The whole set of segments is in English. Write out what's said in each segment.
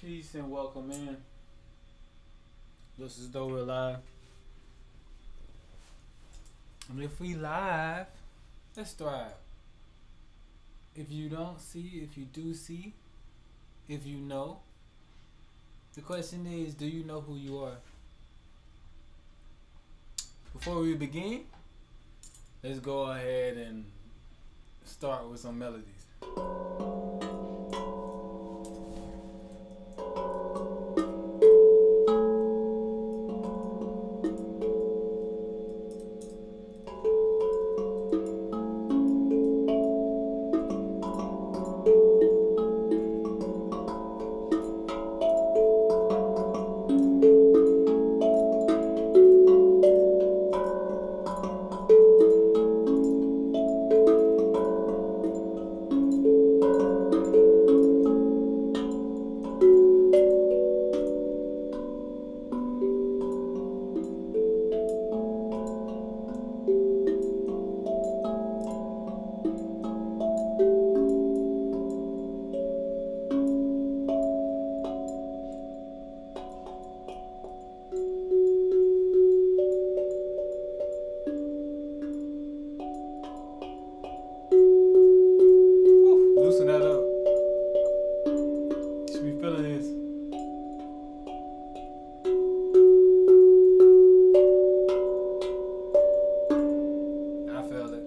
Peace and welcome in. This is though we're live. And if we live, let's thrive. If you don't see, if you do see, if you know, the question is, do you know who you are? Before we begin, let's go ahead and start with some melodies. Woo, loosen that up. Should be feeling this. I feel it.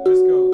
Let's go.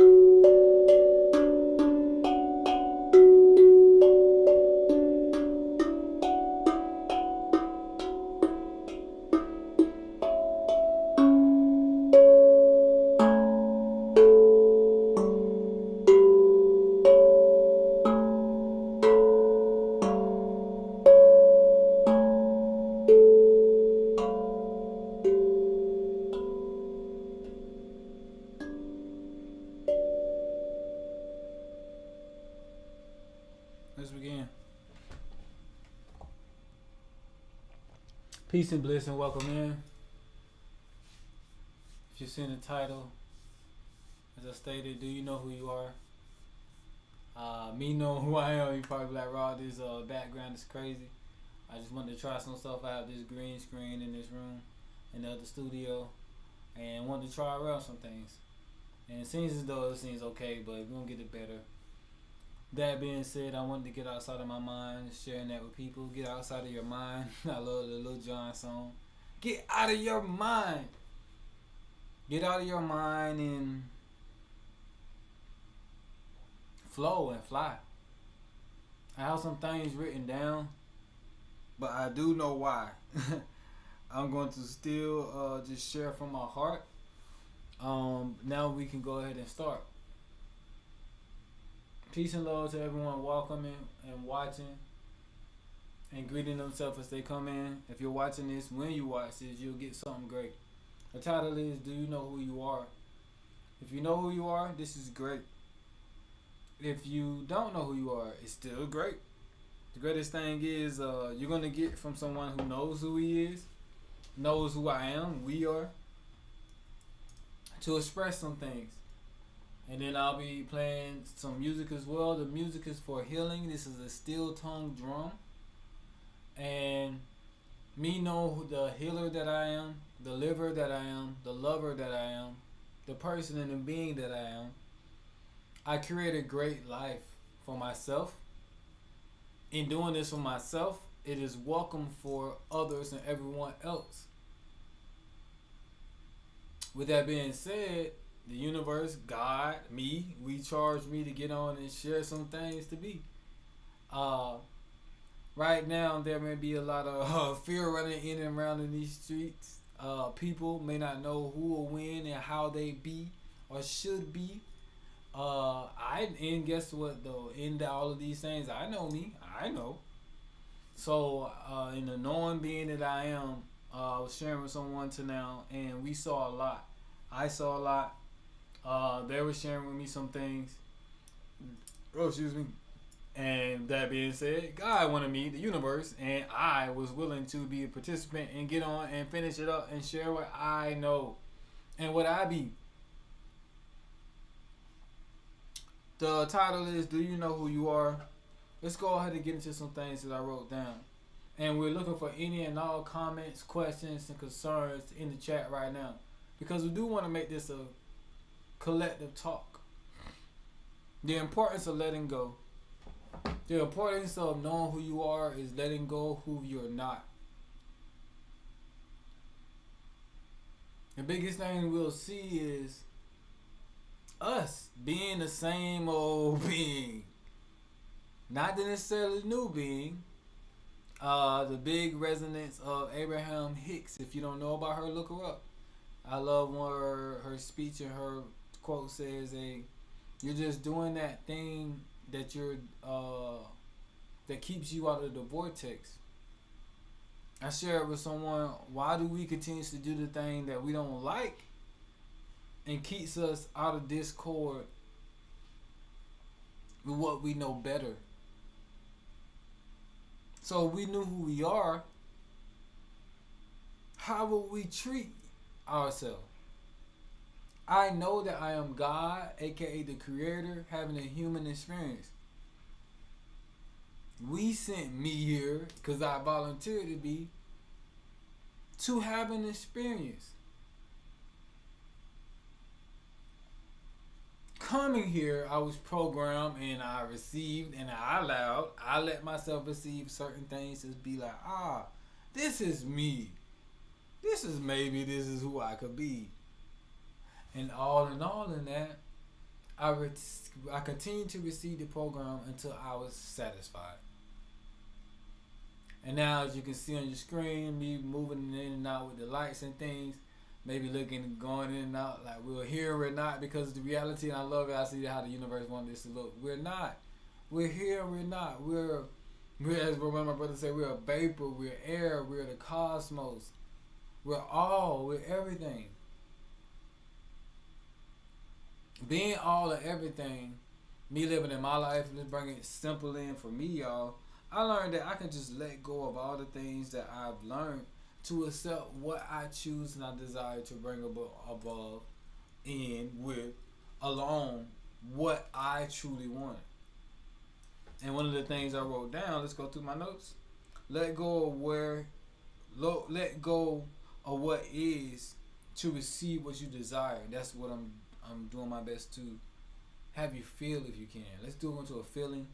Let's begin. Peace and bliss and welcome in. If you've seen the title, as I stated, do you know who you are? Me knowing who I am, you probably be like, Raw, this background is crazy. I just wanted to try some stuff. I have this green screen in this room, in the other studio, and wanted to try around some things. And it seems as though it seems okay, but we're going to get it better. That being said, I wanted to get outside of my mind, sharing that with people. Get outside of your mind. I love the Lil Jon song. Get out of your mind. Get out of your mind and flow and fly. I have some things written down, but I do know why. I'm going to still just share from my heart. Now we can go ahead and start. Peace and love to everyone welcoming and watching and greeting themselves as they come in. If you're watching this, when you watch this, you'll get something great. The title is, do you know who you are? If you know who you are, this is great. If you don't know who you are, it's still great. The greatest thing is you're going to get from someone who knows who he is, knows who I am, we are, to express some things. And then I'll be playing some music as well. The music is for healing. This is a steel tongue drum. And me know the healer that I am, the liver that I am, the lover that I am, the person and the being that I am. I create a great life for myself. In doing this for myself, it is welcome for others and everyone else. With that being said, the universe, God, me, we charge me to get on and share some things to be. Right now, there may be a lot of fear running in and around in these streets. People may not know who or when and how they be or should be. And guess what though? In all of these things, I know me. I know. So, in the knowing being that I am, I was sharing with someone to now, and we saw a lot. I saw a lot. They were sharing with me some things. Oh, excuse me. And that being said, God wanted me, the universe, and I was willing to be a participant and get on and finish it up and share what I know and what I be. The title is Do You Know Who You Are? Let's go ahead and get into some things that I wrote down. And we're looking for any and all comments, questions, and concerns in the chat right now. Because we do want to make this a collective talk. The importance of letting go. The importance of knowing who you are is letting go who you're not. The biggest thing we'll see is us being the same old being. Not the necessarily new being. The big resonance of Abraham Hicks. If you don't know about her, look her up. I love her speech, and her quote says, "You're just doing that thing that that keeps you out of the vortex." I shared with someone, why do we continue to do the thing that we don't like and keeps us out of discord with what we know better? So if we knew who we are, how would we treat ourselves? I know that I am God, aka the Creator, having a human experience. We sent me here, because I volunteered to be, to have an experience. Coming here, I was programmed and I received and I let myself receive certain things to be like, this is me. This is who I could be. And all in all in that, I continued to receive the program until I was satisfied. And now, as you can see on your screen, me moving in and out with the lights and things, maybe looking, going in and out, like we're here or not, because the reality, and I love it, I see how the universe wants this to look. We're not. We're here, we're not. We're as one of my brothers say, we're a vapor, we're air, we're the cosmos. We're everything. Being all of everything, me living in my life, let's bring it simple in for me, y'all. I learned that I can just let go of all the things that I've learned to accept what I choose and I desire to bring above in with alone what I truly want. And one of the things I wrote down, let's go through my notes. Let go of what is to receive what you desire. That's what I'm doing my best to have you feel if you can. Let's do it into a feeling.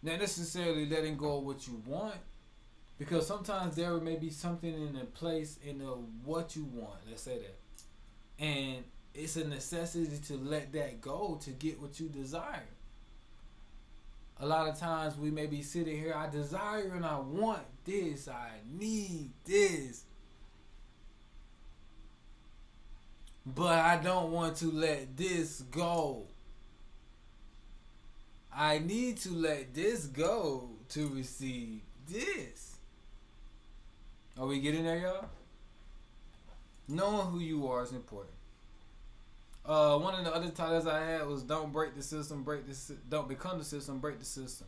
Not necessarily letting go of what you want, because sometimes there may be something in the place in the what you want. Let's say that, and it's a necessity to let that go to get what you desire. A lot of times we may be sitting here, I desire and I want this, I need this, but I don't want to let this go. I need to let this go to receive this. Are we getting there, y'all? Knowing who you are is important. One of the other titles I had was "Don't break the system, don't become the system, break the system."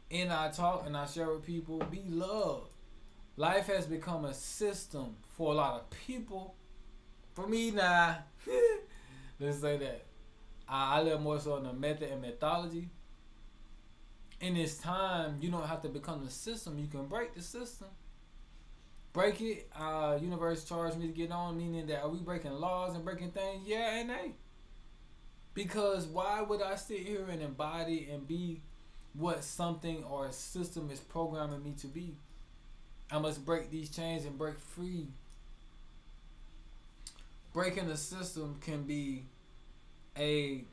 And I talk and I share with people, be loved. Life has become a system for a lot of people. For me, nah. Let's say that. I live more so in the method and methodology. In this time, you don't have to become the system. You can break the system. Break it. Universe charged me to get on, meaning that are we breaking laws and breaking things? Yeah and nay. Because why would I sit here and embody and be what something or a system is programming me to be? I must break these chains and break free. Breaking the system can be a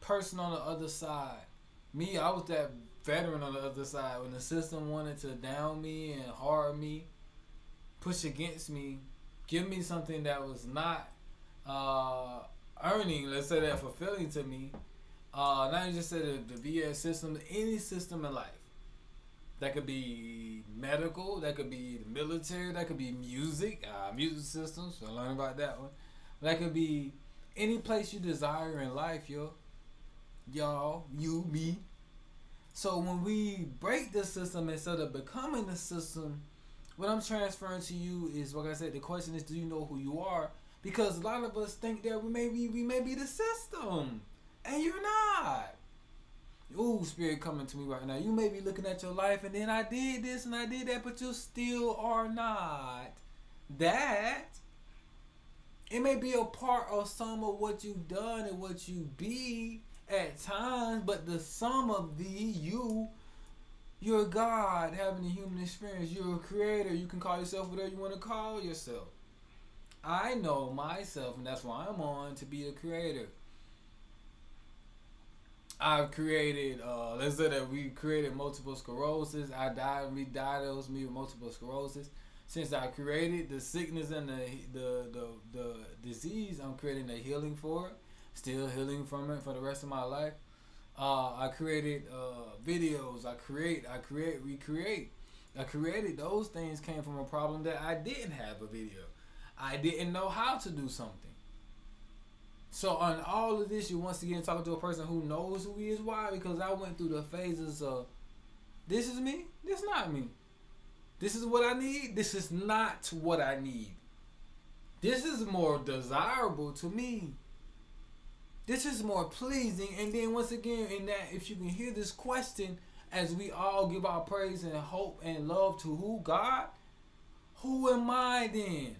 person on the other side. Me, I was that veteran on the other side when the system wanted to down me and harm me, push against me, give me something that was not earning, let's say that fulfilling to me, not even just say the VA system, any system in life. That could be medical, that could be the military, that could be music, music systems. So learn about that one. That could be any place you desire in life, y'all, you, me. So when we break the system instead of becoming the system, what I'm transferring to you is, like I said, the question is, do you know who you are? Because a lot of us think that we may be the system, and you're not. Ooh, spirit coming to me right now. You may be looking at your life and then I did this and I did that, but you still are not that. It may be a part of some of what you've done and what you be at times, but the sum of you're God having a human experience. You're a creator. You can call yourself whatever you want to call yourself. I know myself, and that's why I'm on to be a creator. I've created, let's say that we created multiple sclerosis. We diagnosed me with multiple sclerosis. Since I created the sickness and the disease, I'm creating a healing for it. Still healing from it for the rest of my life. I created videos. I recreate. I created those things came from a problem that I didn't have a video. I didn't know how to do something. So on all of this, you once again talking to a person who knows who he is. Why? Because I went through the phases of, this is me, this is not me. This is what I need, this is not what I need. This is more desirable to me. This is more pleasing. And then once again, in that, if you can hear this question, as we all give our praise and hope and love to who? God? Who am I then?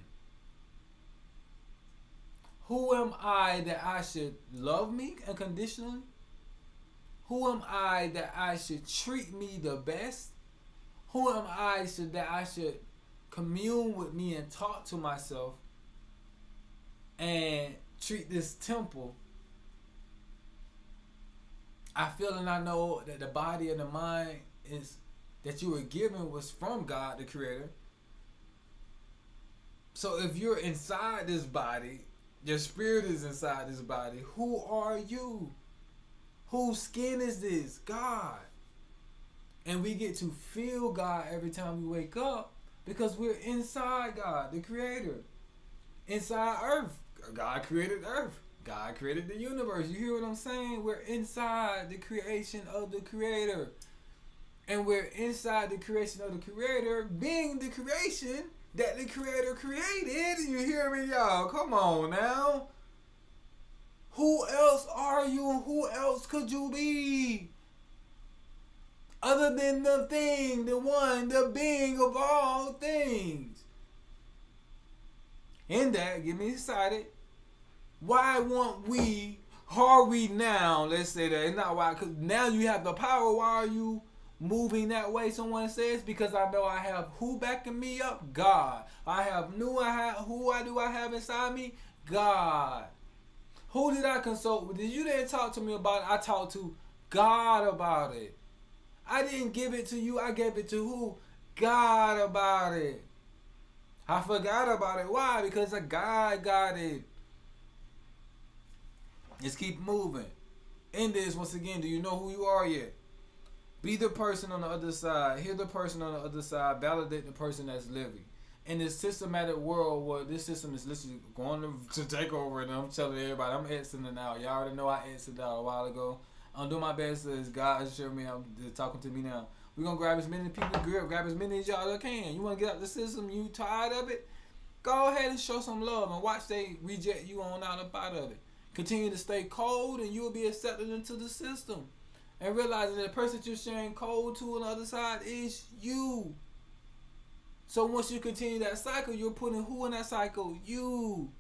Who am I that I should love me unconditionally? Who am I that I should treat me the best? Who am I that I should commune with me and talk to myself and treat this temple? I feel and I know that the body and the mind is that you were given was from God, the Creator. So if you're inside this body, your spirit is inside this body. Who are you? Whose skin is this? God. And we get to feel God every time we wake up because we're inside God, the Creator. Inside Earth. God created Earth. God created the universe. You hear what I'm saying? We're inside the creation of the Creator. And we're inside the creation of the Creator, being the creation that the Creator created. You hear me, y'all? Come on now. Who else are you? Who else could you be? Other than the thing, the one, the being of all things. In that, get me excited. Why won't we, are we now, let's say that, it's not why, because now you have the power. Why are you moving that way? Someone says, because I know I have who backing me up? God. Who do I have inside me? God. Who did I consult with? You didn't talk to me about it. I talked to God about it. I didn't give it to you. I gave it to who? God about it. I forgot about it. Why? Because a God got it. Let's keep moving. In this, once again, do you know who you are yet? Be the person on the other side. Hear the person on the other side. Validate the person that's living. In this systematic world where this system is literally going to take over, and I'm telling everybody, I'm exiting out. Y'all already know I exited out a while ago. I'm doing my best as God has shown me. I'm talking to me now. We're going to grab as many people, grab as many as y'all can. You want to get out the system, you tired of it? Go ahead and show some love and watch they reject you on out of it. Continue to stay cold and you will be accepted into the system. And realizing that the person that you're sharing cold to on the other side is you. So once you continue that cycle, you're putting who in that cycle? You.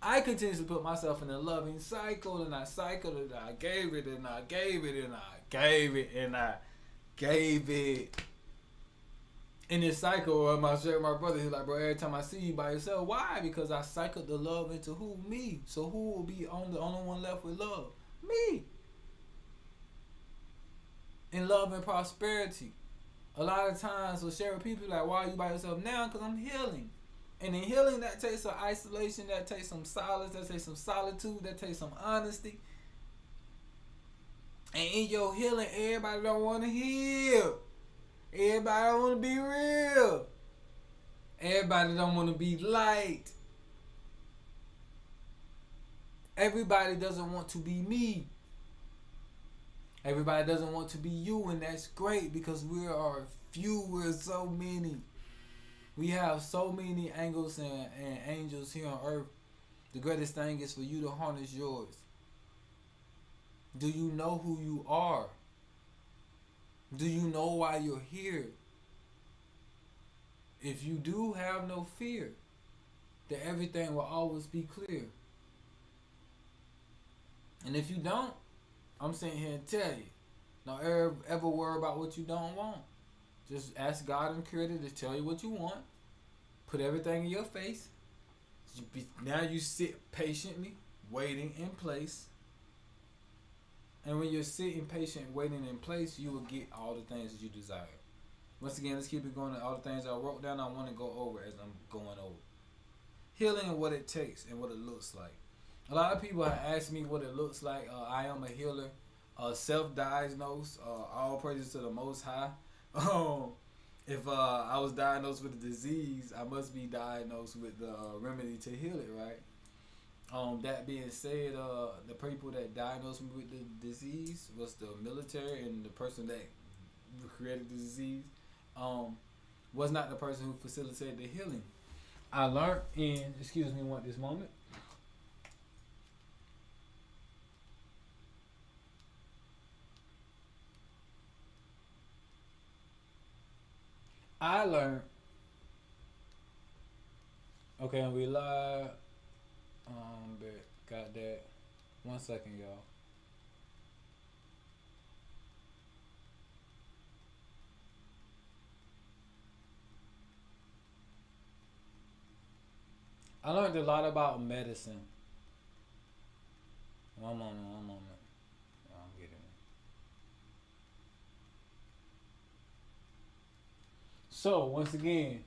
I continuously put myself in a loving cycle, and I cycled it, I gave it, and I gave it, and I gave it, and I gave it. In this cycle, I shared with my brother, he's like, bro, every time I see you by yourself, why? Because I cycled the love into who? Me. So who will be the only one left with love? Me. In love and prosperity. A lot of times we'll share with people like, why are you by yourself now? Because I'm healing. And in healing, that takes some isolation, that takes some silence, that takes some solitude, that takes some honesty. And in your healing, everybody don't want to heal. Everybody don't want to be real. Everybody don't want to be light. Everybody doesn't want to be me. Everybody doesn't want to be you, and that's great because we are few. We're so many. We have so many angels and angels here on earth. The greatest thing is for you to harness yours. Do you know who you are? Do you know why you're here? If you do, have no fear that everything will always be clear. And if you don't, I'm sitting here and tell you, don't ever worry about what you don't want. Just ask God and Creator to tell you what you want. Put everything in your face. Now you sit patiently, waiting in place. And when you're sitting patient, waiting in place, you will get all the things that you desire. Once again, let's keep it going. All the things I wrote down, I want to go over as I'm going over. Healing and what it takes and what it looks like. A lot of people have asked me what it looks like. I am a healer, self-diagnosed, all praises to the Most High. If I was diagnosed with a disease, I must be diagnosed with the remedy to heal it, right? That being said, the people that diagnosed me with the disease was the military, and the person that created the disease was not the person who facilitated the healing. I learned in, excuse me this moment. I learned. Okay, and we live. But got that. 1 second, y'all. I learned a lot about medicine. One moment. I'm getting it. So, once again,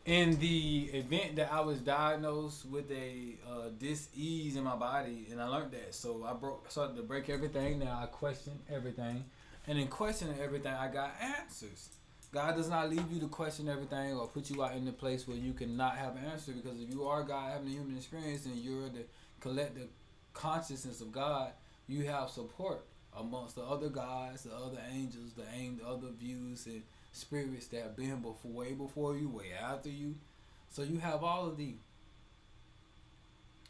in the event that I was diagnosed with a dis-ease in my body, and I learned that, so started to break everything. Now I questioned everything, and in questioning everything, I got answers. God does not leave you to question everything or put you out in the place where you cannot have an answer, because if you are God having a human experience and you're the collective consciousness of God, you have support amongst the other gods, the other angels, the other views and spirits that have been before, way before you, way after you. So you have all of these.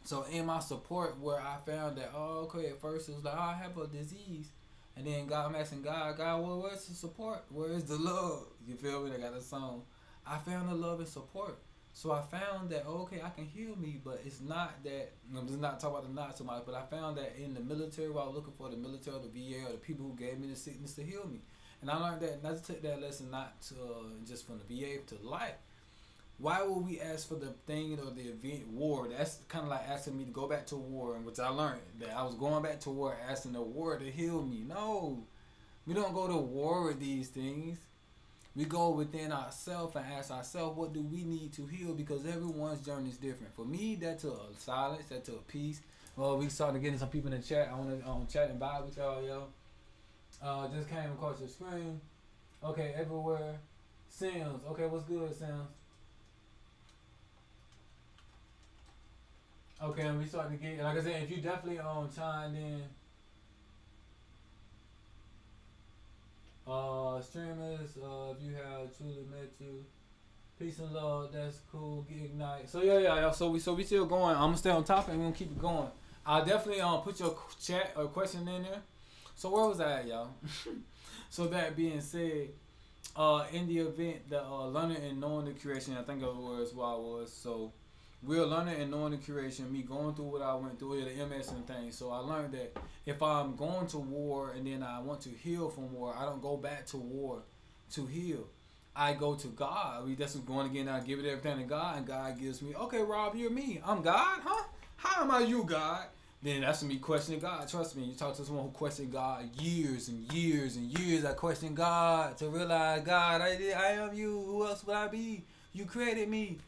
So in my support, where I found that, okay, at first it was like, I have a disease. And then I'm asking God, well, where's the support? Where is the love? You feel me? I got a song. I found the love and support. So I found that, okay, I can heal me, but it's not that, I'm just not talking about the not so much, but I found that in the military, while I was looking for the military or the VA or the people who gave me the sickness to heal me. And I learned that, not to take that lesson, not to, just from the VA to life. Why would we ask for the thing or the event war? That's kind of like asking me to go back to war, which I learned that I was going back to war, asking the war to heal me. No, we don't go to war with these things. We go within ourselves and ask ourselves, what do we need to heal? Because everyone's journey is different. For me, that to a silence, that to a peace. Well, we started getting some people in the chat. I want to chat and vibe with y'all, yo. Just came across the screen. Okay, everywhere. Sims. Okay, what's good, Sims? Okay, and we starting to get, like I said, if you definitely chimed in, streamers, if you have truly met you, peace and love, that's cool, get ignite. So yeah, so we still going. I'm gonna stay on top and we're gonna keep it going. I'll definitely put your chat or question in there. So where was I at, y'all? So that being said, in the event that learning and knowing the creation, I think that was where I was. So we're learning and knowing the creation, me going through what I went through, the MS and things. So I learned that if I'm going to war and then I want to heal from war, I don't go back to war to heal. I go to God. That's going again. I give it everything to God, and God gives me, okay, Rob, you're me. I'm God, huh? How am I you, God? Then that's me questioning God. Trust me, you talk to someone who questioned God years and years and years. I questioned God to realize, God, I am you. Who else would I be? You created me.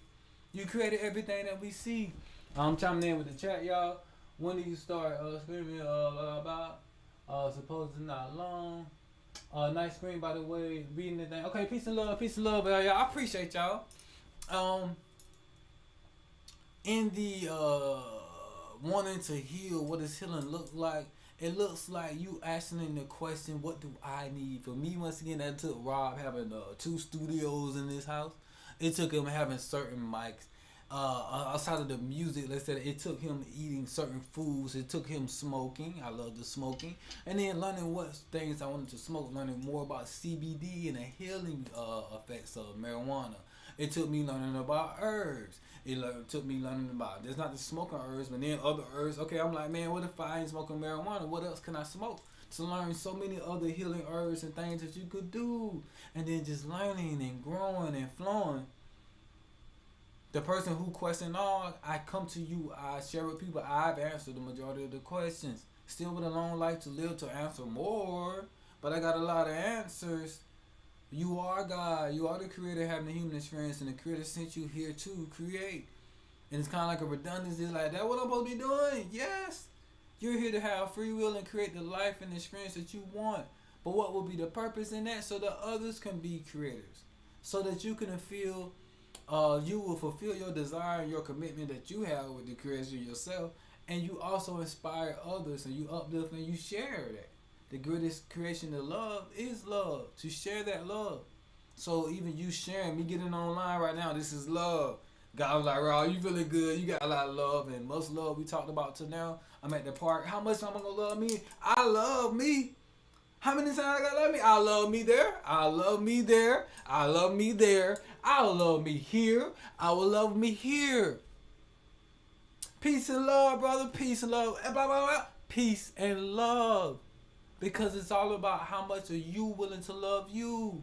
You created everything that we see. I'm chiming in with the chat, y'all. When do you start screaming blah, blah, blah? Suppose it's not long. Nice screen, by the way. Reading the thing. Okay, peace and love, y'all. I appreciate y'all. Um, in the wanting to heal, what does healing look like? It looks like you asking the question, what do I need? For me, once again, that took Rob having 2 studios in this house. It took him having certain mics. Outside of the music, let's say it took him eating certain foods. It took him smoking. I love the smoking, and then learning what things I wanted to smoke. Learning more about CBD and the healing effects of marijuana. It took me learning about herbs. Took me learning about there's not just smoking herbs, but then other herbs. Okay, I'm like, man, what if I ain't smoking marijuana? What else can I smoke? To learn so many other healing herbs and things that you could do, and then just learning and growing and flowing. The person who questioned all, I come to you, I share with people, I've answered the majority of the questions. Still with a long life to live to answer more, but I got a lot of answers. You are God, you are the creator having the human experience, and the creator sent you here to create. And it's kind of like a redundancy, like, that what I'm supposed to be doing? Yes. You're here to have free will and create the life and experience that you want. But what will be the purpose in that? So that others can be creators. So that you can feel you will fulfill your desire and your commitment that you have with the creation yourself, and you also inspire others, and you uplift and you share that. The greatest creation of love is love. To share that love. So even you sharing, me getting online right now, this is love. God was like, Raw, you feeling good. You got a lot of love, and most love we talked about till now. I'm at the park. How much am I gonna love me? I love me. How many times I gotta love me? I love me there. I love me there. I love me there. I will love me here. I will love me here. Peace and love, brother. Peace and love. Blah, blah, blah. Peace and love. Because it's all about how much are you willing to love you.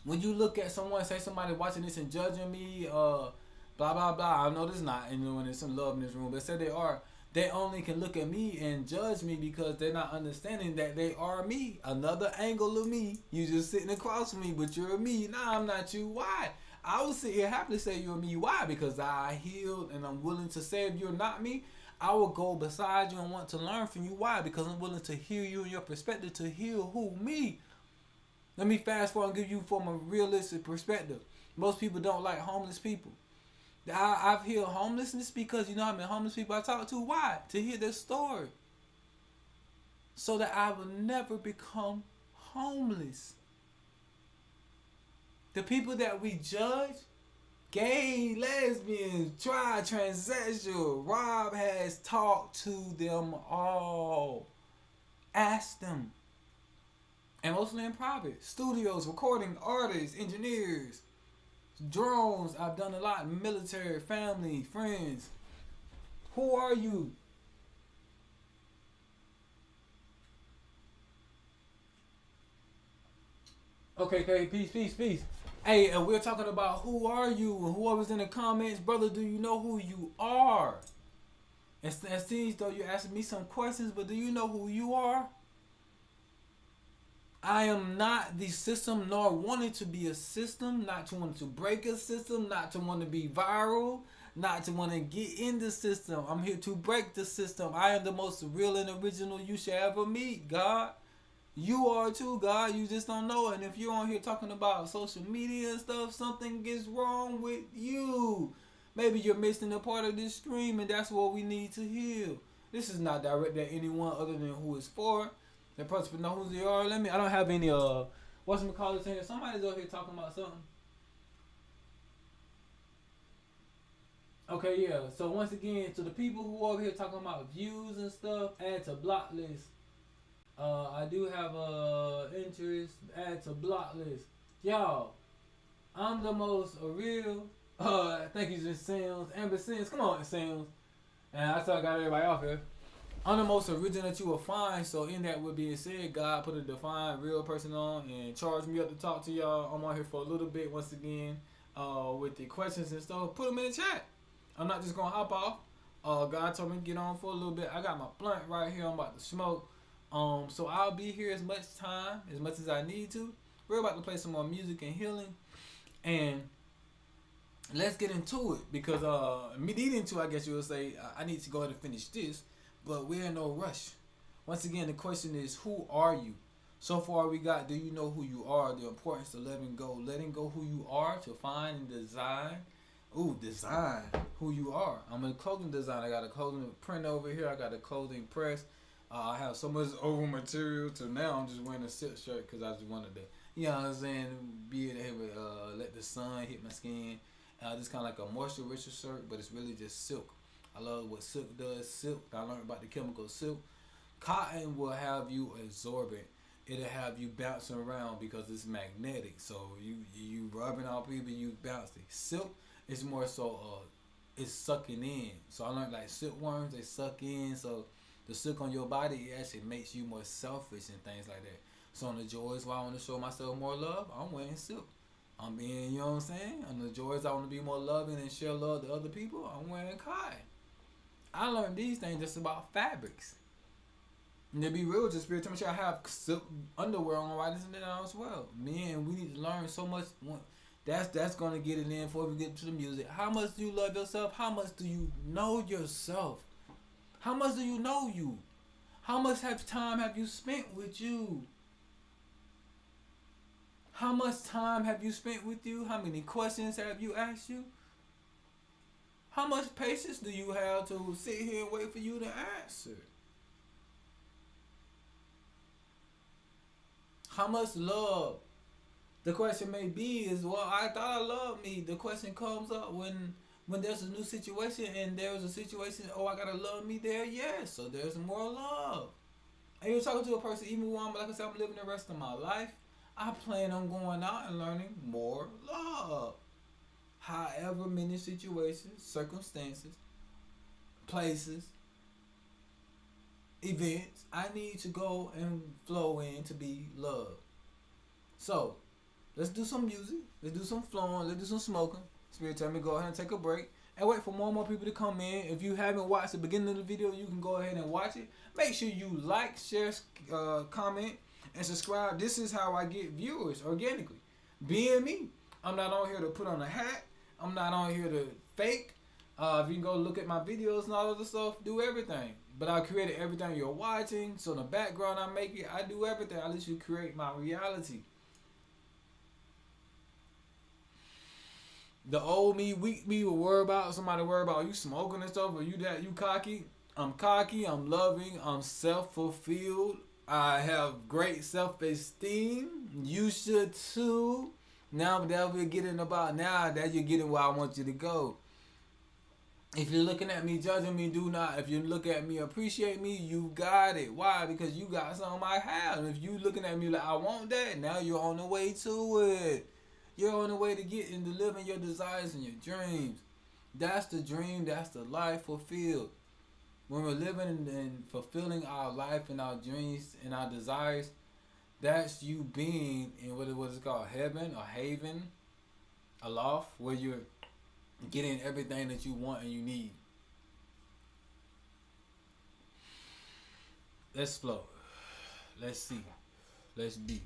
When you look at someone, say somebody watching this and judging me, blah, blah, blah. I know there's not, and when there's some love in this room, but say they are. They only can look at me and judge me because they're not understanding that they are me. Another angle of me. You just sitting across from me, but you're me. Nah, I'm not you. Why? I would sit here happily say you're me. Why? Because I healed and I'm willing to say if you're not me, I will go beside you and want to learn from you. Why? Because I'm willing to hear you and your perspective to heal who? Me. Let me fast forward and give you from a realistic perspective. Most people don't like homeless people. I've healed homelessness because you know how many homeless people I talk to. Why? To hear their story. So that I will never become homeless. The people that we judge, gay, lesbians, tri, transsexual, Rob has talked to them all. Ask them. And mostly in private. Studios, recording artists, engineers. Drones, I've done a lot. Military, family, friends. Who are you? Okay, peace. Hey, and we're talking about who are you? And whoever's in the comments, brother, do you know who you are? It seems though you're asking me some questions, but do you know who you are? I am not the system, nor wanting to be a system, not to want to break a system, not to want to be viral, not to want to get in the system. I'm here to break the system. I am the most real and original you shall ever meet, God. You are too, God. You just don't know it. And if you're on here talking about social media and stuff, something gets wrong with you. Maybe you're missing a part of this stream, and that's what we need to heal. This is not directed at anyone other than who it's for. That person know who they are. I don't have any whatchamacallit in here. Somebody's over here talking about something. Okay, yeah. So once again, to the people who are over here talking about views and stuff, add to block list. I do have interest. Add to block list. Y'all, I'm the most real. Thank you, Sims. Amber Sims. Come on, Sims. And I still got everybody off here. I'm the most original that you will find. So in that with being said, God put a defined real person on and charged me up to talk to y'all. I'm on here for a little bit once again with the questions and stuff. Put them in the chat. I'm not just going to hop off. God told me to get on for a little bit. I got my blunt right here. I'm about to smoke. So I'll be here as much time, as much as I need to. We're about to play some more music and healing. And let's get into it because me needing to, I guess you would say, I need to go ahead and finish this, but we're in no rush. Once again, the question is, who are you? So far, we got, do you know who you are? The importance of letting go who you are to find and design. Ooh, design who you are. I'm a clothing designer. I got a clothing print over here. I got a clothing press. I have so much over material to now. I'm just wearing a silk shirt because I just wanted to, you know what I'm saying, be able to let the sun hit my skin. This kind of like a moisture richer shirt, but it's really just silk. I love what silk does. Silk, I learned about the chemical silk. Cotton will have you absorbent. It'll have you bouncing around because it's magnetic. So you rubbing on people, you bouncing. Silk is more so it's sucking in. So I learned like silkworms, they suck in. So the silk on your body, it actually makes you more selfish and things like that. So on the joys why I want to show myself more love, I'm wearing silk. I'm being, you know what I'm saying? On the joys I want to be more loving and share love to other people, I'm wearing cotton. I learned these things just about fabrics. And to be real, just spirit temperature, I have silk underwear on right now as well. Man, we need to learn so much. That's gonna get it in before we get to the music. How much do you love yourself? How much do you know yourself? How much do you know you? How much time have you spent with you? How much time have you spent with you? How many questions have you asked you? How much patience do you have to sit here and wait for you to answer? How much love? The question may be is, well, I thought I loved me. The question comes up when there's a new situation and there's a situation, oh, I gotta love me there. Yes, so there's more love. And you're talking to a person, even when, like I said, I'm living the rest of my life, I plan on going out and learning more love. However many situations, circumstances, places, events, I need to go and flow in to be loved. So, let's do some music. Let's do some flowing. Let's do some smoking. Spirit tell me go ahead and take a break and wait for more and more people to come in. If you haven't watched the beginning of the video, you can go ahead and watch it. Make sure you like, share, comment, and subscribe. This is how I get viewers organically. Being me. I'm not on here to put on a hat. I'm not on here to fake. If you can go look at my videos and all of the stuff, do everything. But I created everything you're watching. So in the background I make it, I do everything. I let you create my reality. The old me, weak me will worry about somebody worry about you smoking and stuff, or you cocky. I'm cocky, I'm loving, I'm self-fulfilled. I have great self-esteem. You should too. Now that we're getting about now that you're getting where I want you to go. If you're looking at me, judging me, do not. If you look at me, appreciate me, you got it. Why? Because you got something I have. And if you looking at me like I want that, now you're on the way to it. You're on the way to get into living your desires and your dreams. That's the dream. That's the life fulfilled. When we're living and fulfilling our life and our dreams and our desires, that's you being in what is called heaven or haven, aloft, where you're getting everything that you want and you need. Let's flow. Let's see. Let's be.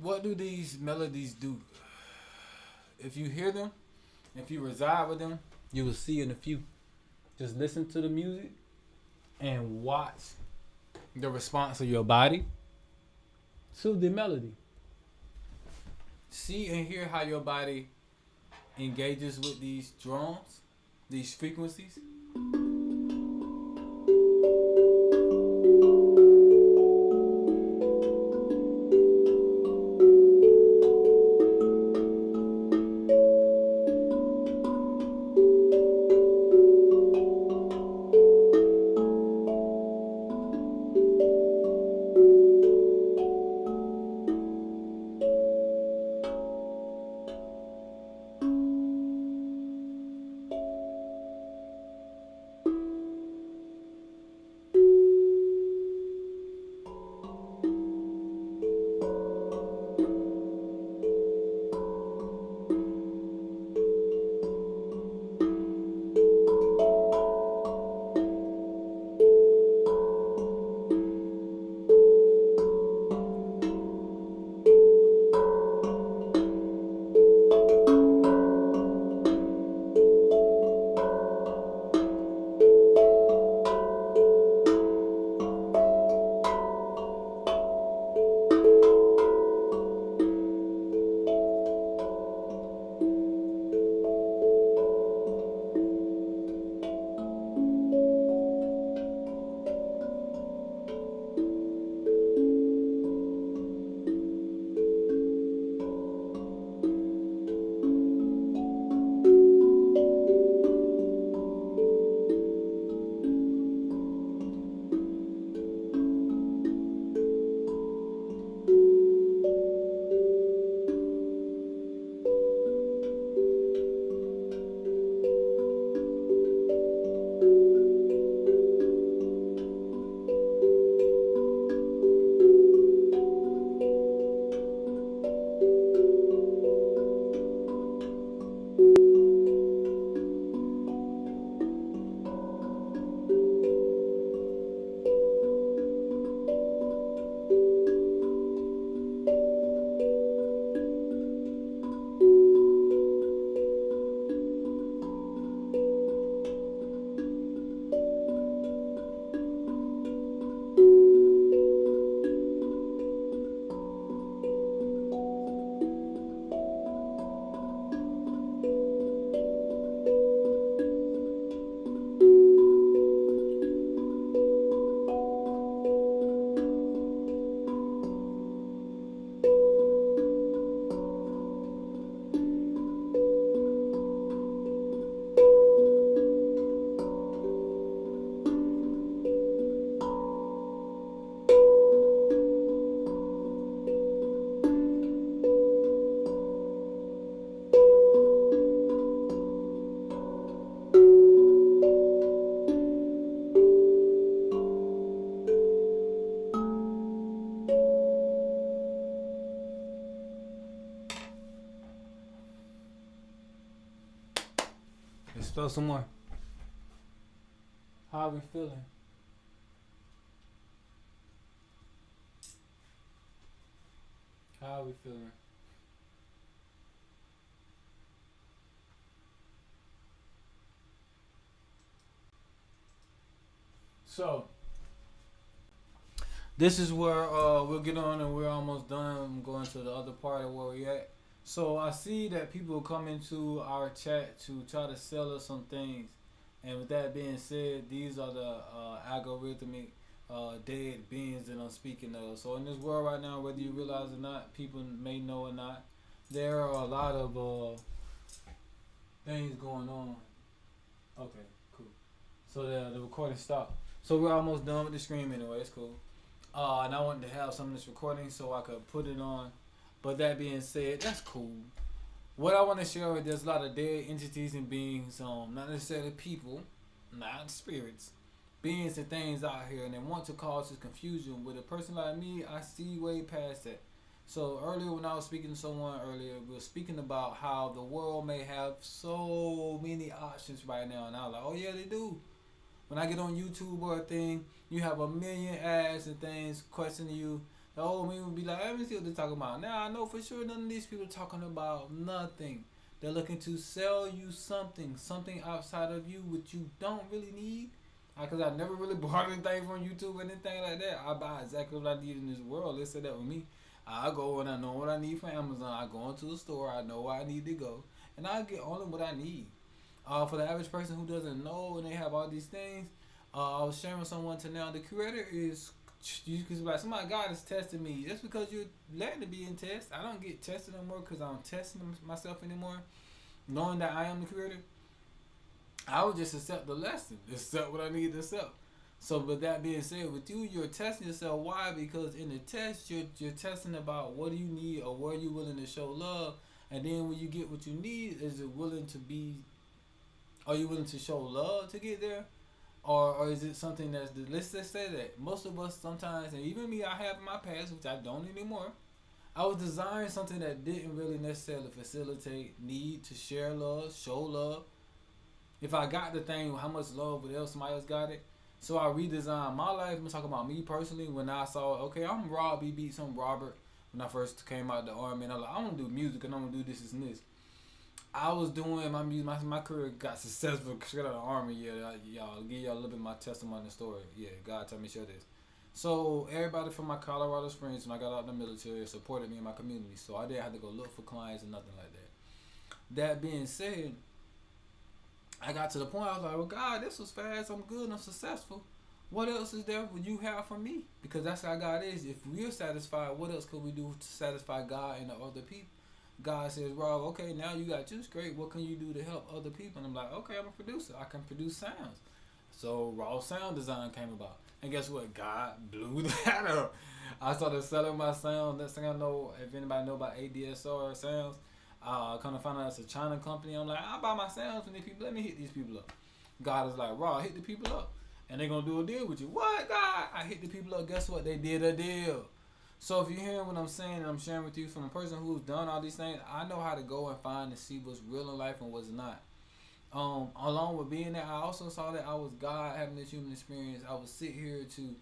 What do these melodies do? If you hear them, if you reside with them, you will see in a few. Just listen to the music and watch the response of your body to the melody. See and hear how your body engages with these drums, these frequencies. Let's spell some more. How are we feeling? How are we feeling? So this is where we'll get on, and we're almost done. I'm going to the other part of where we at. So I see that people come into our chat to try to sell us some things, and with that being said, these are the algorithmic dead beings that I'm speaking of. So in this world right now, whether you realize or not, people may know or not, there are a lot of things going on. Okay, cool. So the recording stopped. So we're almost done with the stream anyway. It's cool. And I wanted to have some of this recording so I could put it on. But that being said, that's cool. What I want to share is there's a lot of dead entities and beings, not necessarily people, not spirits, beings and things out here, and they want to cause this confusion. With a person like me, I see way past that. So earlier when I was speaking to someone earlier, we were speaking about how the world may have so many options right now, and I was like, oh yeah, they do. When I get on YouTube or a thing, you have a million ads and things questioning you. The old me would be like, let me see what they're talking about. Now I know for sure none of these people are talking about nothing. They're looking to sell you something outside of you which you don't really need. Because I never really bought anything from YouTube or anything like that. I buy exactly what I need in this world. Let's say that with me. I go and I know what I need from Amazon. I go into the store. I know where I need to go. And I get only what I need. For the average person who doesn't know and they have all these things, I was sharing with someone to now the creator is, you can be like, somebody God is testing me. That's because you're letting it be in test. I don't get tested no more because I'm testing myself anymore. Knowing that I am the creator, I would just accept the lesson, accept what I need to accept. So with that being said, with you, you're testing yourself. Why? Because in the test, you're testing about what do you need or where you willing to show love. And then when you get what you need, is it willing to be, are you willing to show love to get there? Or is it something that's, let's just say that most of us sometimes, and even me, I have in my past, which I don't anymore, I was designing something that didn't really necessarily facilitate need to share love, show love. If I got the thing, how much love would else somebody else got it? So I redesigned my life. I'm talking about me personally. When I saw, okay, I'm Rob B. Beats, I'm Robert. When I first came out of the army, and I'm like, I want to do music and I'm going to do this and this. I was doing my music, my career got successful straight out of the army. Yeah, y'all, give y'all a little bit of my testimony and story. Yeah, God told me to share this. So everybody from my Colorado Springs, when I got out of the military, supported me in my community. So I didn't have to go look for clients or nothing like that. That being said, I got to the point I was like, well, God, this was fast. I'm good. I'm successful. What else is there would you have for me? Because that's how God is. If we're satisfied, what else could we do to satisfy God and the other people? God says, Rob, okay, now you got juice, great. What can you do to help other people? And I'm like, okay, I'm a producer. I can produce sounds. So raw sound design came about. And guess what? God blew that up. I started selling my sound. Next thing I know, if anybody know about ADSR sounds, kind of find out it's a China company. I'm like, I buy my sounds from these people. Let me hit these people up. God is like, Raw, hit the people up. And they're going to do a deal with you. What, God? I hit the people up. Guess what? They did a deal. So if you're hearing what I'm saying and I'm sharing with you from a person who's done all these things, I know how to go and find and see what's real in life and what's not. Along with being there, I also saw that I was God having this human experience. I would sit here to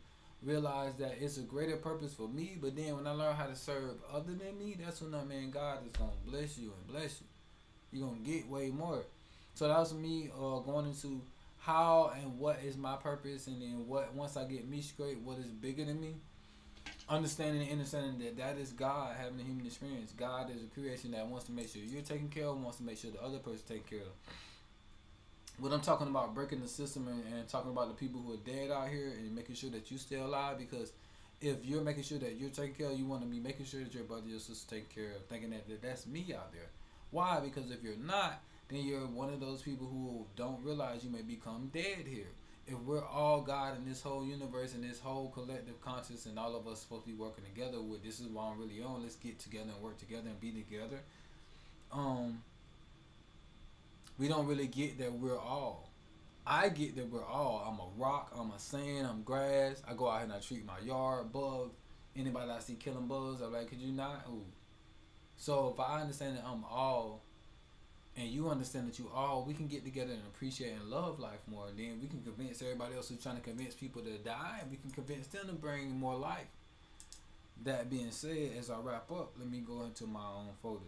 realize that it's a greater purpose for me. But then when I learn how to serve other than me, that's when that man God is going to bless you and bless you. You're going to get way more. So that was me going into how and what is my purpose, and then what, once I get me straight, what is bigger than me. Understanding and understanding that that is God having a human experience. God is a creation that wants to make sure you're taken care of, wants to make sure the other person taken care of. What I'm talking about, breaking the system and talking about the people who are dead out here and making sure that you stay alive, because if you're making sure that you're taken care of, you want to be making sure that your brother, your sister taken care of, thinking that that's me out there. Why? Because if you're not, then you're one of those people who don't realize you may become dead here. If we're all God in this whole universe and this whole collective conscious, and all of us supposed to be working together, with this is why I'm really on. Let's get together and work together and be together. We don't really get that we're all. I get that we're all. I'm a rock, I'm a sand, I'm grass. I go out here and I treat my yard, bugs. Anybody that I see killing bugs, I'm like, could you not? Ooh. So if I understand that I'm all, and you understand that you all, we can get together and appreciate and love life more. And then we can convince everybody else who's trying to convince people to die, and we can convince them to bring more life. That being said, as I wrap up, let me go into my own folder.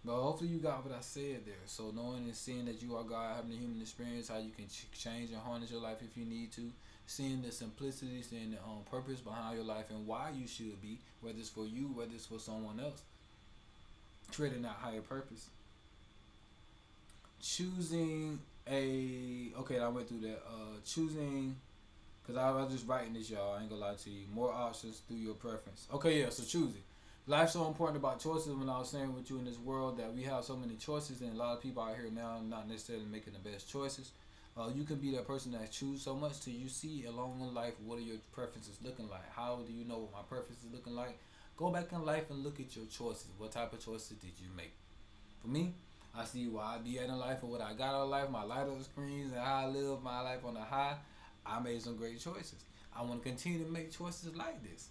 But hopefully you got what I said there. So knowing and seeing that you are God, having a human experience, how you can change and harness your life if you need to, seeing the simplicity, seeing the purpose behind your life and why you should be, whether it's for you, whether it's for someone else, creating that higher purpose. Choosing I went through that. Choosing, because I was just writing this, y'all. I ain't gonna lie to you. More options through your preference. Okay, yeah. So choosing. Life's so important about choices. When I was saying with you in this world that we have so many choices, and a lot of people out here now not necessarily making the best choices. You can be that person that choose so much till you see along in life what are your preferences looking like. How do you know what my preferences looking like? Go back in life and look at your choices. What type of choices did you make? For me, I see where I be at in life and what I got out of life, my light up screens, and how I live my life on the high. I made some great choices. I want to continue to make choices like this.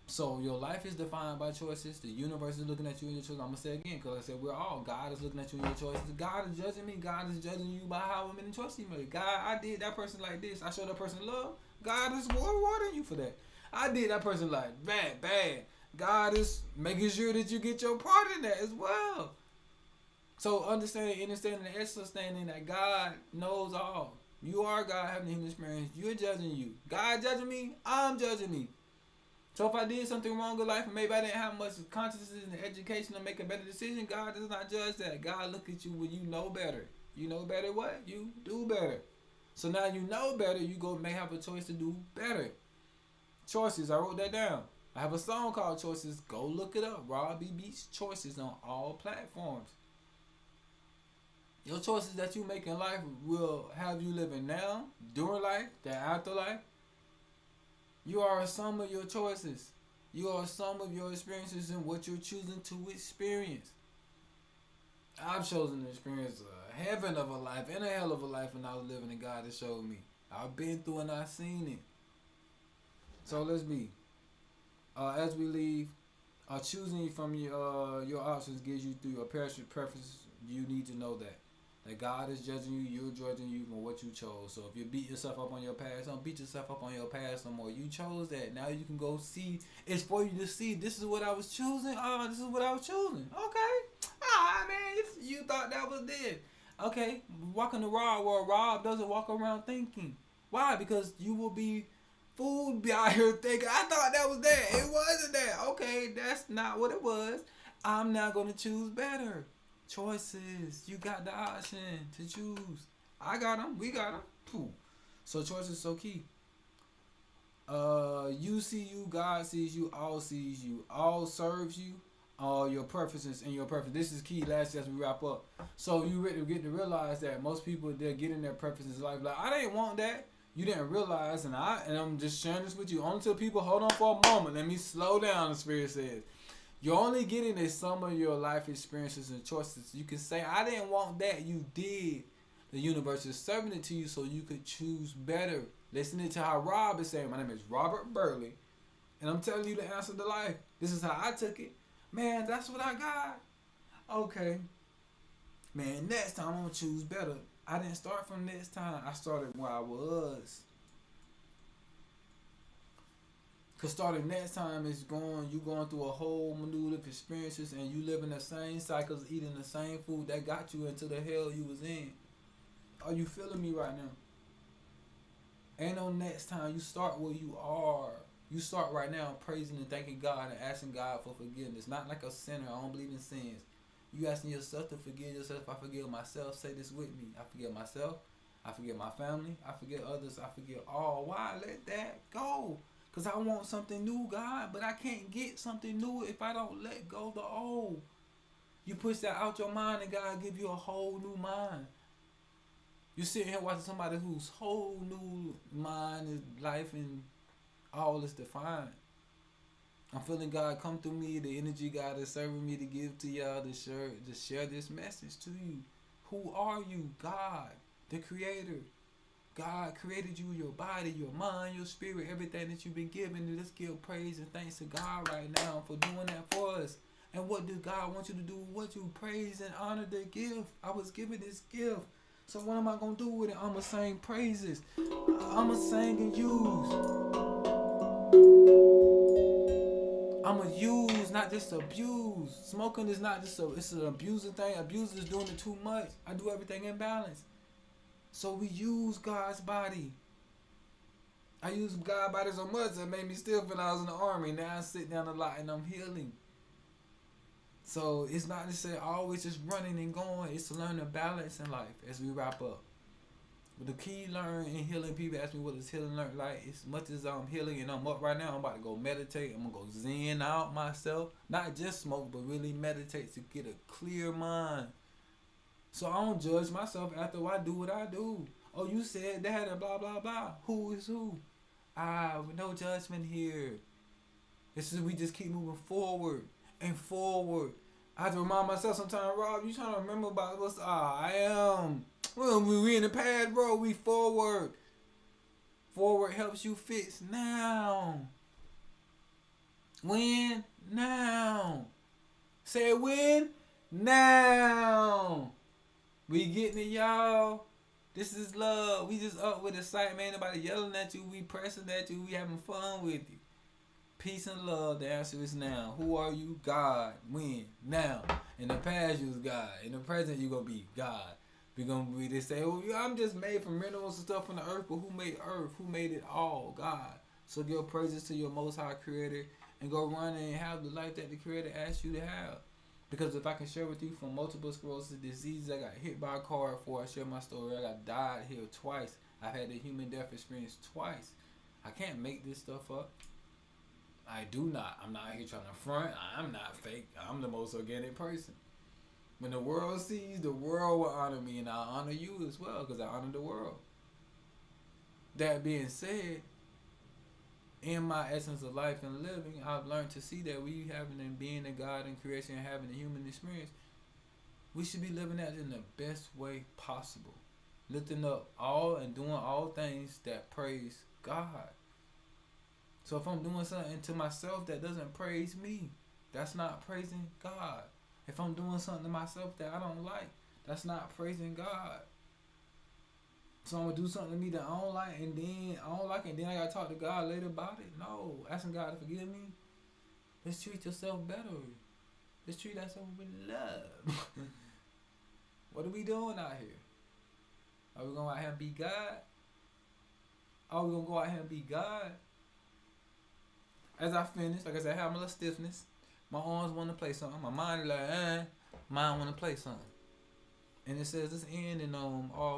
So your life is defined by choices. The universe is looking at you and your choices. I'm going to say again, because I said we're all. God is looking at you and your choices. God is judging me. God is judging you by how many choices you made. God, I did that person like this. I showed that person love. God is rewarding you for that. I did that person like bad. God is making sure that you get your part in that as well. So understanding and understanding that God knows all. You are God having a human experience. You're judging you. God judging me. I'm judging me. So if I did something wrong in life and maybe I didn't have much consciousness and education to make a better decision, God does not judge that. God look at you when you know better. You know better what? You do better. So now you know better, you may have a choice to do better. Choices, I wrote that down. I have a song called Choices. Go look it up. Rob B. Beats Choices on all platforms. Your choices that you make in life will have you living now, during life, the afterlife. You are a sum of your choices. You are a sum of your experiences and what you're choosing to experience. I've chosen to experience a heaven of a life and a hell of a life when I was living in God that showed me. I've been through and I've seen it. So let's be. As we leave, choosing from your options gives you through your preferences. You need to know that God is judging you, you're judging you for what you chose. So if you beat yourself up on your past, don't beat yourself up on your past no more. You chose that. Now you can go see. It's for you to see. This is what I was choosing. This is what I was choosing. Okay. Man, you thought that was dead. Okay. Walking the Rob where Rob doesn't walk around thinking. Why? Because you will be fooled out here thinking, I thought that was that. It wasn't that. Okay, that's not what it was. I'm now going to choose better. Choices. You got the option to choose. I got them. We got them. Pooh. So choice is so key. You see you. God sees you. All sees you. All serves you. All your preferences and your preference. This is key. Last as we wrap up. So you get to realize that most people, they're getting their preferences in life. Like, I didn't want that. You didn't realize, and I'm just sharing this with you. Only till people hold on for a moment. Let me slow down. The Spirit says. You're only getting a sum of your life experiences and choices. You can say, I didn't want that. You did. The universe is serving it to you so you could choose better. Listening to how Rob is saying, my name is Robert Burley, and I'm telling you the answer to life. This is how I took it. Man, that's what I got. Okay. Man, next time I'm going to choose better. I didn't start from next time. I started where I was. Cause starting next time is you going through a whole menu of experiences and you living the same cycles, eating the same food that got you into the hell you was in. Are you feeling me right now? Ain't no next time. You start where you are. You start right now praising and thanking God and asking God for forgiveness. Not like a sinner. I don't believe in sins. You asking yourself to forgive yourself. I forgive myself. Say this with me. I forgive myself. I forgive my family. I forgive others. I forgive all. Why? Let that go. Because I want something new, God, but I can't get something new if I don't let go of the old. You push that out your mind and God give you a whole new mind. You sitting here watching somebody whose whole new mind is life and all is defined. I'm feeling God come through me, the energy God is serving me to give to y'all to share this message to you. Who are you? God, the Creator. God created you, your body, your mind, your spirit, everything that you've been given. Let's give praise and thanks to God right now for doing that for us. And what did God want you to do? What you praise and honor the gift. I was given this gift. So what am I going to do with it? I'm going to sing praises. I'm going to sing and use. I'm going to use, not just abuse. Smoking is not just it's an abusing thing. Abusers is doing it too much. I do everything in balance. So we use God's body. I use God's body so much that made me still feel I was in the army. Now I sit down a lot and I'm healing. So it's not to say always just running and going. It's to learn the balance in life as we wrap up. But the key learn in healing, people ask me what is healing learn like. As much as I'm healing and I'm up right now, I'm about to go meditate. I'm going to go zen out myself. Not just smoke, but really meditate to get a clear mind. So I don't judge myself after I do what I do. Oh, you said that and blah, blah, blah. Who is who? No judgment here. This is we just keep moving forward and forward. I have to remind myself sometimes, Rob, you trying to remember about what's I am. Well, we in the past, bro. We forward. Forward helps you fix now. When? Now. Say when? Now. We getting it, y'all. This is love. We just up with the sight, man. Nobody yelling at you. We pressing at you. We having fun with you. Peace and love. The answer is now. Who are you? God. When? Now. In the past, you was God. In the present, you gonna be God. We gonna be they say, oh, I'm just made from minerals and stuff on the earth, but who made earth? Who made it all? God. So give praises to your Most High Creator and go run and have the life that the Creator asked you to have. Because if I can share with you from multiple sclerosis diseases, I got hit by a car before I share my story. I got died here twice. I've had the human death experience twice. I can't make this stuff up. I do not. I'm not here trying to front. I'm not fake. I'm the most organic person. When the world sees, the world will honor me, and I'll honor you as well because I honor the world. That being said, in my essence of life and living, I've learned to see that we having and being a God in creation and having a human experience, we should be living that in the best way possible. Lifting up all and doing all things that praise God. So if I'm doing something to myself that doesn't praise me, that's not praising God. If I'm doing something to myself that I don't like, that's not praising God. So I'm going to do something to me that I don't like and then I don't like it and then I got to talk to God later about it? No. Asking God to forgive me? Let's treat yourself better. Let's treat ourselves with love. What are we doing out here? Are we going out here and be God? Are we going to go out here and be God? As I finish, like I said, I have a little stiffness. My arms want to play something. My mind is like, mine want to play something. And it says this end and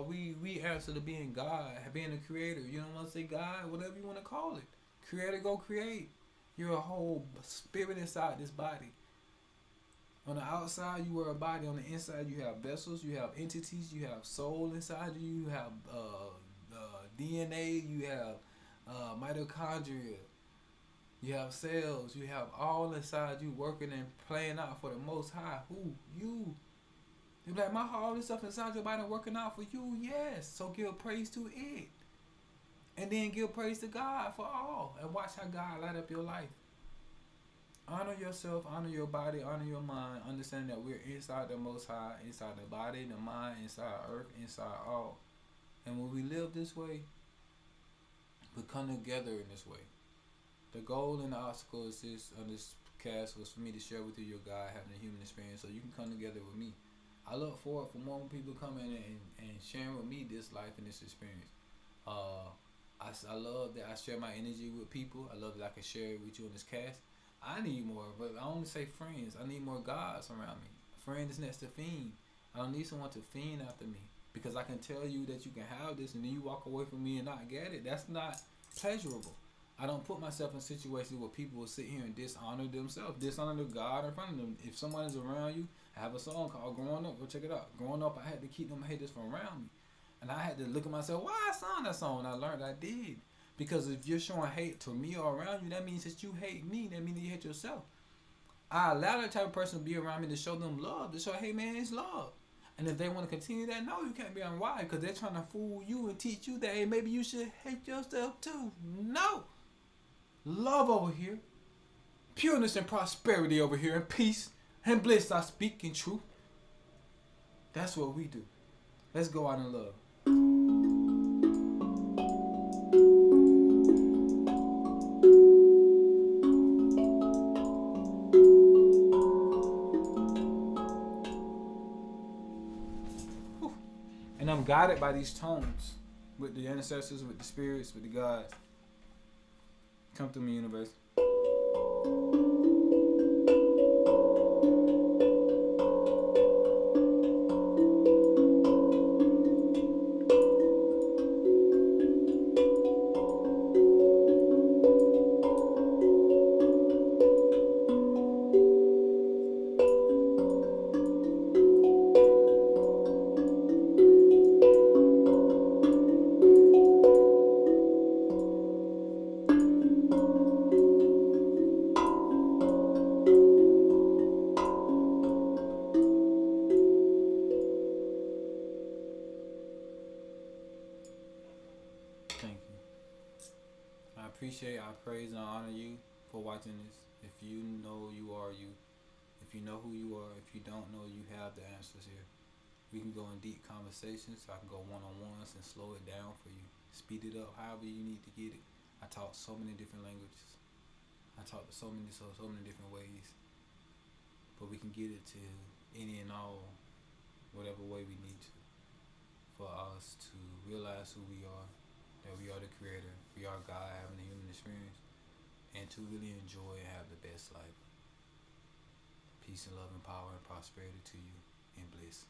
we answer to being God, being the creator. You don't want to say God, whatever you want to call it. Creator, go create. You're a whole spirit inside this body. On the outside, you are a body. On the inside, you have vessels, you have entities, you have soul inside you, you have DNA, you have mitochondria, you have cells, you have all inside you working and playing out for the Most High. Who? You. You're like, all this stuff inside your body working out for you? Yes. So give praise to it. And then give praise to God for all. And watch how God light up your life. Honor yourself, honor your body, honor your mind. Understand that we're inside the Most High, inside the body, the mind, inside earth, inside all. And when we live this way, we come together in this way. The goal and the obstacle is this, on this cast was for me to share with you your God having a human experience so you can come together with me. I look forward for more people coming and sharing with me this life and this experience. I love that I share my energy with people. I love that I can share it with you in this cast. I need more, but I only say friends. I need more gods around me. Friend is next to fiend. I don't need someone to fiend after me because I can tell you that you can have this and then you walk away from me and not get it. That's not pleasurable. I don't put myself in situations where people will sit here and dishonor themselves, dishonor the God in front of them. If someone is around you, I have a song called Growing Up. Go check it out. Growing up, I had to keep them haters from around me. And I had to look at myself, why I sung that song? And I learned I did. Because if you're showing hate to me or around you, that means that you hate me. That means that you hate yourself. I allow that type of person to be around me to show them love. To show, hey man, it's love. And if they want to continue that, no, you can't be on why. Because they're trying to fool you and teach you that, hey, maybe you should hate yourself too. No. Love over here. Pureness and prosperity over here. And peace. And bliss are speaking truth. That's what we do. Let's go out in love. Whew. And I'm guided by these tones with the ancestors, with the spirits, with the gods. Come through me, universe. Thank you. I appreciate, I praise, and I honor you for watching this. If you know you are you. If you know who you are. If you don't know, you have the answers here. We can go in deep conversations. So I can go one-on-ones and slow it down for you. Speed it up however you need to get it. I talk so many different languages. I talk to so many different ways. But we can get it to any and all, whatever way we need to. For us to realize who we are, that we are the creator, we are God having a human experience, and to really enjoy and have the best life. Peace and love and power and prosperity to you, and bliss.